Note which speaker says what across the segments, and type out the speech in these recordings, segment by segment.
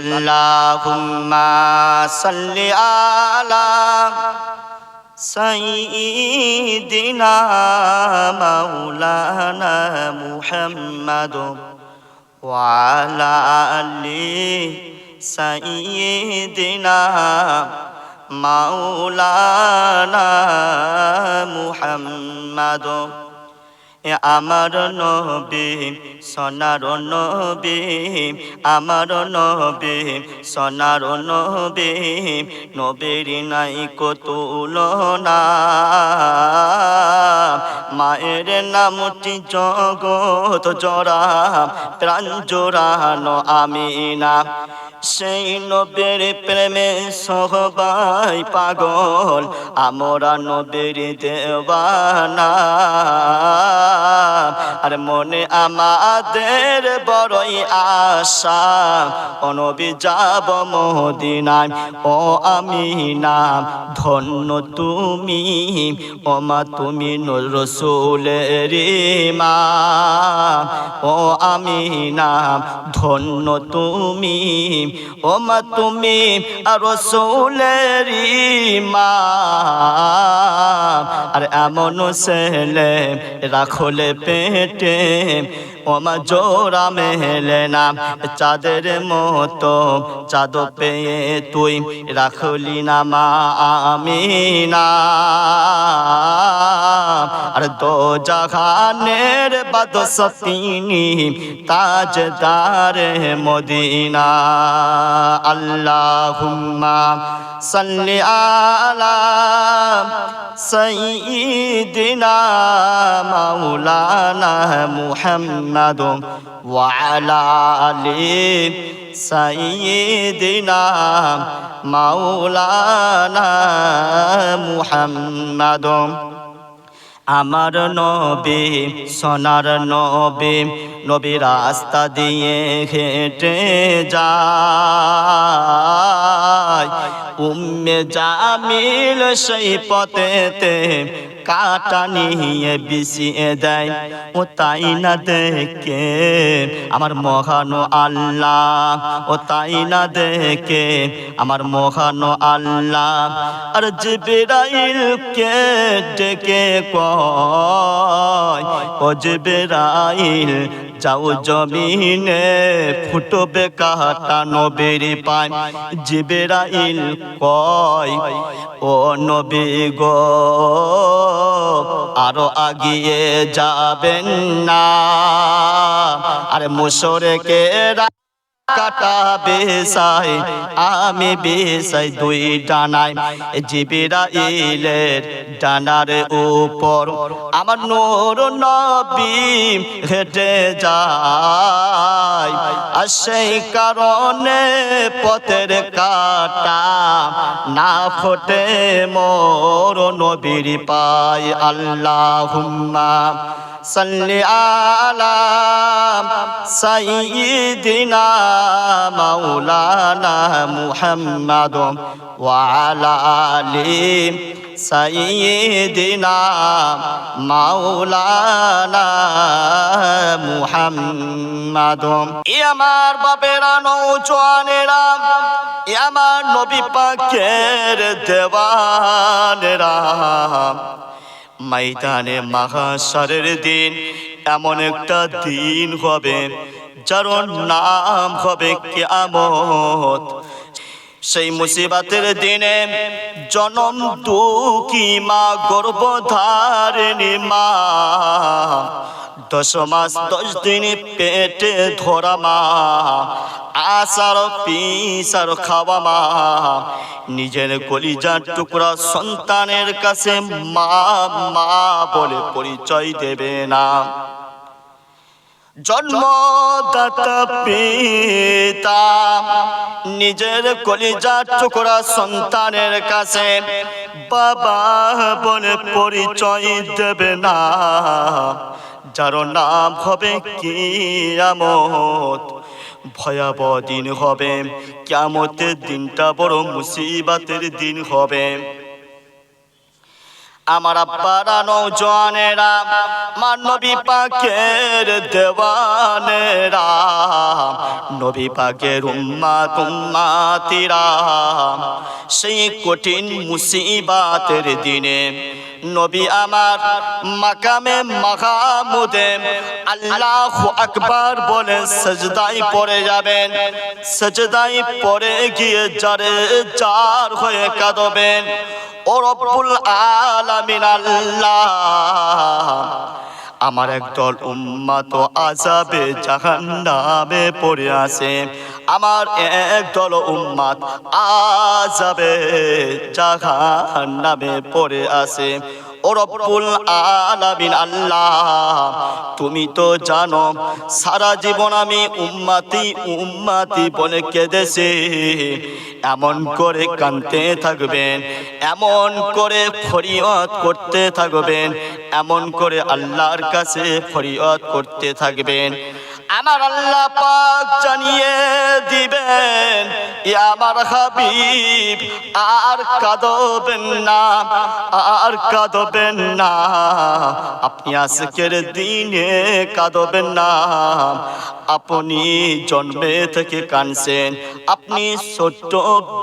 Speaker 1: আল্লাহুম্মা সাল্লি আলা সাইয়্যিদিনা মাওলানা মুহাম্মাদ ওয়া আলা আলি সাইয়্যিদিনা মাওলানা মুহাম্মাদ। আমার নবী সোনার নবী, আমার নবী সোনার নবী, নবীর নাই কো তুলনা। মায়ের নামটি জগৎ জোড়া, প্রাণ জোড়ানো আমিনা। সেই নবীর প্রেমে সবাই পাগল, আমরা নবীর দেওয়ানা। আর মনে আমাদের বড়ই আশা, ও নবী যাব মদিনায়। ও আমিনা ধন্য তুমি, ও মা তুমি রাসূলের মা। ও আমিনা ধন্য তুমি, ও মা তুমি রাসূলের মা। আর এমন ছেলে রাখলে পেটে, ও মা জোড়া মেলে না চাঁদের মতো। চাঁদ পেয়ে তুই রাখলি না মা আমিনা। আর দো জাহানের বাদশা তিনি, তাজদারে মদিনা। আল্লাহুম্মা সাল্লি আলা সাইয়্যিদিনা মাওলানা মুহাম্মাদ ওয়া আলা আলি সাইয়্যিদিনা মাওলানা মুহাম্মাদ। আমার নবী সোনার নবী, নবী রাস্তা দিয়ে হেঁটে যায়। উম্মে জামিল সেই পথেতে কাটা নিয়ে বিছিয়ে দেয়। ও তাই না দেখে আমার মহান আল্লাহ, ও তাই না দেখে আমার মহান আল্লাহ। আর জিবরাইলকে ডেকে কয়, ও জিবরাইল যাও জমিনে ফুটবে কাটা নবীর পায়। জিবরাইল কয়, ও নবী গো আরো আগিয়ে যাবেন না। আরে মুশরিকেরা কাটা বেসাই, আমি বেসাই দুই ডানায়। জিবরাইলের ডানার উপর আমার নূর নবী হেঁটে যায়। আর সেই কারণে পথের কাটা না ফোটে মোর নবীর পায়। আল্লাহুম্মা সাল্লি আলা সাইয়্যিদিনা মাওলানা মুহাম্মাদ ওয়া আলা আলি সাইয়্যিদিনা মাওলানা মুহাম্মাদ। আমার বাপেরা নৌজওয়ানেরা, আমার নবী পাকের দেওয়ানেরা, ময়দানে মাহশরের দিন এমন একটা দিন হবে যার নাম হবে কিয়ামত। সেই মুসিবতের দিনে জনম দুঃখী মা, গর্ভধারিণী মা, 10 মাস 10 দিন পেটে ধরা মা, আসার পিসার খাওয়া মা, নিজের কলিজার টুকরা সন্তানের কাছে মা মা বলে পরিচয় দেবে না। জন্মদাতা পিতা নিজের কলিজার টুকরা সন্তানের কাছে বাবা বলে পরিচয় দেবে না। যার নাম হবে কিয়ামত। ভয়াবহ দিন হবে কিয়ামতের দিনটা, বড় মুসিবতের দিন হবে। আমার আব্বারা নওজওয়ানেরা, আমার নবী পাকের দেওয়ানেরা, নবী পাকের উম্মাত উম্মাতিরা, সেই কঠিন মুসিবাতের দিনে নবী আমার মাকামে মাহমুদে আল্লাহু আকবার বলে সাজদায় পড়ে যাবেন। সাজদায় পড়ে গিয়ে জারে জার হয়ে কাঁদবেন, ও রব্বুল আলামিন আল্লাহ, আমার একদল উম্মত আযাবে জাহান্নামে পড়ে আছে, আমার একদল উম্মত আযাবে জাহান্নামে পড়ে আছে। ও রব্বুল আলামিন আল্লাহ, তুমি তো জানো সারা জীবন আমি উম্মতি উম্মতি বলে কেঁদেছি। এমন করে কাঁদতে থাকবেন, এমন করে ফরিয়াদ করতে থাকবেন, এমন করে আল্লাহর কাছে ফরিয়াদ করতে থাকবেন। আমার আল্লাহ পাক জানিয়ে দিবেন, ইয়া আমার হাবিব আর কাঁদবেন না, আর কাঁদবেন না, আপনি আজকের দিনে কাঁদবেন না। আপনি জন্মে থেকে কাঁদছেন, আপনি ছোট্ট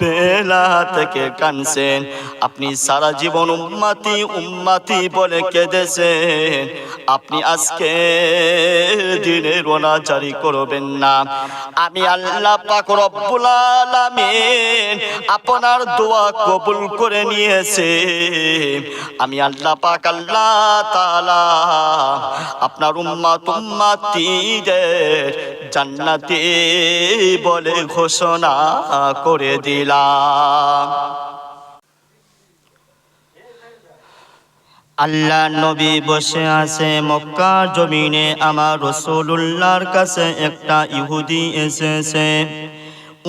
Speaker 1: বেলা থেকে কাঁদছেন, আপনি সারা জীবন উম্মতি উম্মতি বলে কেঁদেছেন, আপনি আজকে দিনে রোনা জারি করবেন না। আমি আল্লাহ পাক রব্বুল আলামিন আপনার দোয়া কবুল করে নিয়েছে। আমি আল্লাহ পাক আল্লাহ তাআলা আপনার উম্মত উম্মতিদের জান্নাতি বলে ঘোষণা করে দিলাম। আল্লাহ নবী বসে আছে মক্কার জমিনে, আমার রাসূলুল্লাহর কাছে একটা ইহুদি এসেছে।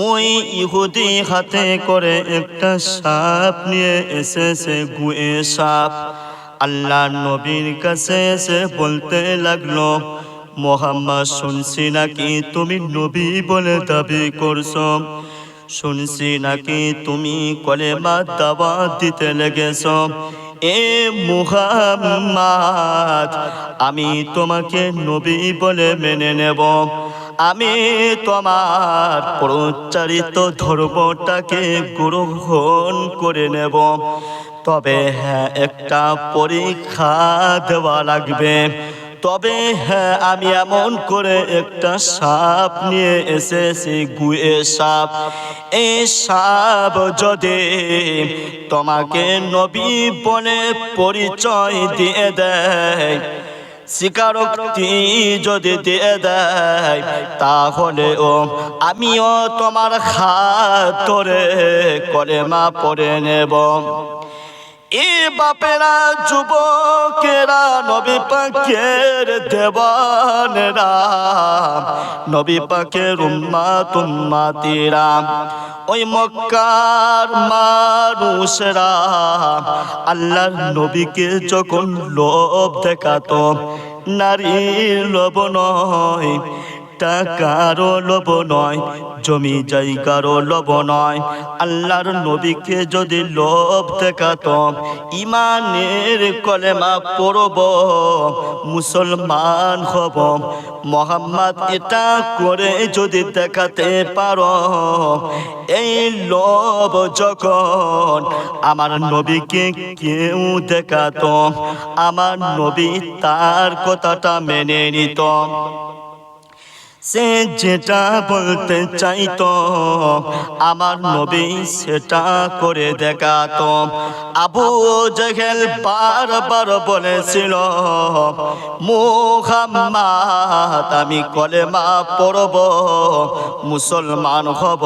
Speaker 1: ওই ইহুদি হাতে করে একটা সাপ নিয়ে এসেছে, গুয়ে সাপ। আল্লাহ নবীর কাছে এসে বলতে লাগলো, মুহাম্মদ শুনছি নাকি তুমি নবী বলে দাবি করছো, শুনছি নাকি তুমি কলেমা দাওয়াত দিতে লেগেছো। এ মুহাম্মদ, আমি তোমাকে নবী বলে মেনে নেব, আমি তোমার প্রচারিত ধর্মটাকে গ্রহণ করে নেব। তবে হ্যাঁ, একটা পরীক্ষা দেওয়া লাগবে। তবে হ্যাঁ, আমি এমন করে একটা সাপ নিয়ে এসেছি, গুয়ে সাপ। এই সাপ যদি তোমাকে নবী বলে পরিচয় দিয়ে দেয়, স্বীকারোক্তি যদি দিয়ে দেয়, তাহলে আমিও তোমার হাত ধরে কলেমা পড়ে নেব। এ বাপেরা, যুবকেরা, নবী পাকের দেওয়ানেরা, নবী পাকের উম্মত উম্মতিরা, ওই মক্কার মানুষেরা আল্লাহর নবীকে যখন লোভ দেখাতো, নারীর লোভ নয়, টাকারও লোভ নয়, জমি জায়গারও লোভ নয়, আল্লাহর নবীকে যদি লোভ দেখাতো, ইমানের কলেমা পড়ব, মুসলমান হব, মুহাম্মদ এটা করে যদি দেখাতে পারো, এই লোভ যখন আমার নবীকে কেউ দেখাতো, আমার নবী তার কথাটা মেনে নিত। সে যেটা বলতে চাইতো, আমার নবী সেটা করে দেখাতো। আবু জেহেল বারবার বলেছিল, মুহাম্মদ আমি কলেমা পড়ব, মুসলমান হব,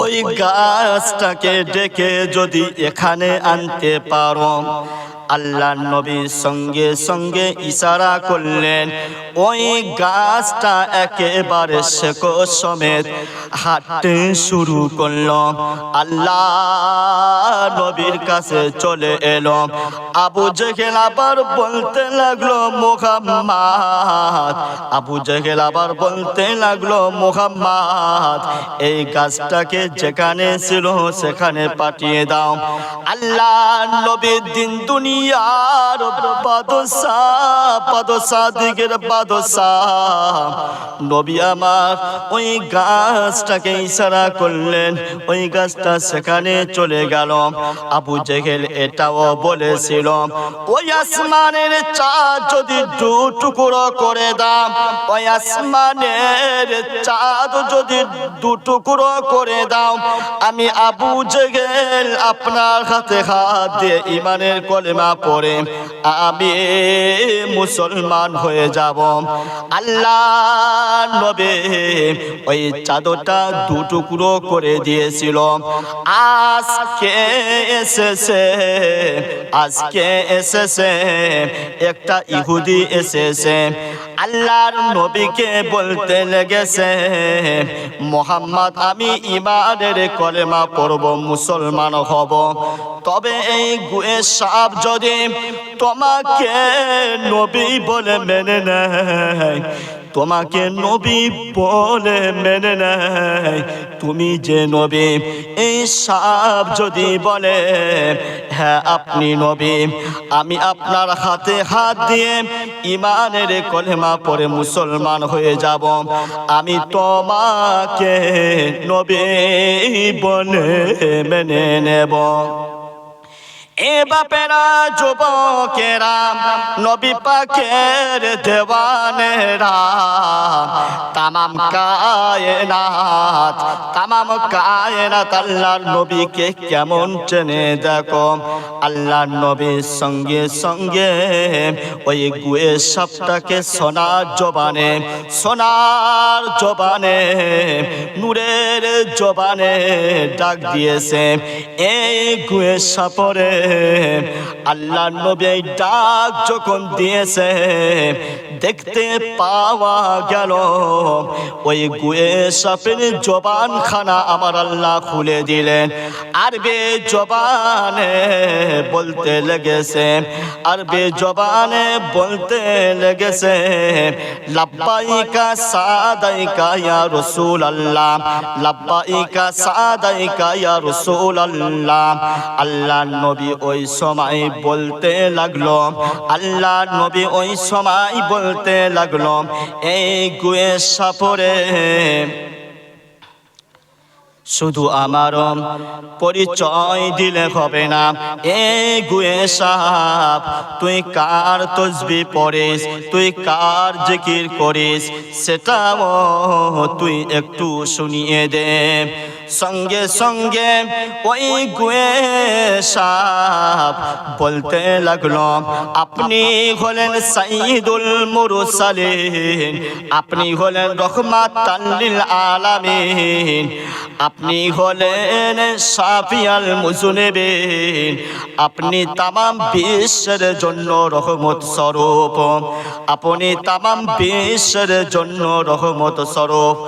Speaker 1: ওই গাছটাকে ডেকে যদি এখানে আনতে পারো। আল্লাহ নবীর সঙ্গে সঙ্গে ইশারা করলেন, ওই গাছটা একেবারে শেকড় সমেত হাঁটতে শুরু করলো। আল্লাহ নবীর কাছে চলে এলো। আবু জেহেল আবার বলতে লাগলো, মুহাম্মদ, আবু জেহেল আবার বলতে লাগলো, মুহাম্মদ এই গাছটাকে যেখানে ছিল সেখানে পাঠিয়ে দাও। আল্লাহ নবীর দিন দুনিয়া দুনিয়ার বাদশা দিকের বাদশা নবী আমার ওই গাছটাকে ইশারা করলেন, ওই গাছটা সেখানে চলে গেল। আবু জেহেল এটাও বলেছিল ওই আসমানের চাঁদ যদি দু টুকরো করে দাও, ওই আসমানের চাঁদ যদি দু টুকরো করে দাও, আমি আবু জেহেল আপনার হাতে হাত দিয়ে ইমানের কলেমা পড়ে আমি মুসলমান হয়ে যাব। আল্লাহ নবী ওই চাদরটা দু টুকরো করে দিয়েছিল। আজকে এসেছে একটা ইহুদি এসেছে, আল্লাহর নবীকে বলতে লেগেছে মোহাম্মদ আমি ইমানের কলেমা পড়ব, মুসলমান হব। তবে এই গুয়ে সাপ যদি তোমাকে নবী বলে মেনে নেয়, তোমাকে নবী বলে মেনে নেয়, তুমি যে নবী, এই সাপ যদি বলে হ্যাঁ আপনি নবী, আমি আপনার হাতে হাত দিয়ে ইমানের কলেমা পড়ে মুসলমান হয়ে যাব, আমি তোমাকে নবী বলে মেনে নেব। এ বাপেরা যুবকেরা নবী পাকের দেওয়ানেরা, তামাম কায়নাত আল্লাহর নবীকে কেমন চেনে দেখো। আল্লাহর নবীর সঙ্গে সঙ্গে ওই গুয়ে সাপটাকে সোনার জবানে নূরের জবানে ডাক দিয়েছে। এই গুয়ে সাপরে আল্লাহ নবী ডাক যখন দিয়েছে, দেখতে পাওয়া গেল ওই গুয়ে সাপের জবান খানা আমার আল্লাহ খুলে দিলেন। আরবি জবানে বলতে লেগেছে লাব্বাইকা সাদাইকা ইয়া রাসূলুল্লাহ, লাব্বাইকা সাদাইকা ইয়া রাসূলুল্লাহ। আল্লাহ নবী ওই সময় বলতে লাগলো এই গুয়ে সাপরে শুধু আমার পরিচয় দিলে হবে না, এই গুয়ে সাপ তুই কার তসবিহ পড়িস, তুই কার জিকির করিস, সেটাও তুই একটু শুনিয়ে দে। সঙ্গে সঙ্গে ওই গুয়ে সাপ বলতে লাগলো আপনি হলেন সাইয়্যিদুল মুরসালিন, আপনি হলেন রহমাতাল লিল আলামিন, আপনি হলেন শাফিয়াল মুজনিবিন, আপনি তামাম বিশ্বের জন্য রহমত স্বরূপ, আপনি তামাম বিশ্বের জন্য রহমত স্বরূপ।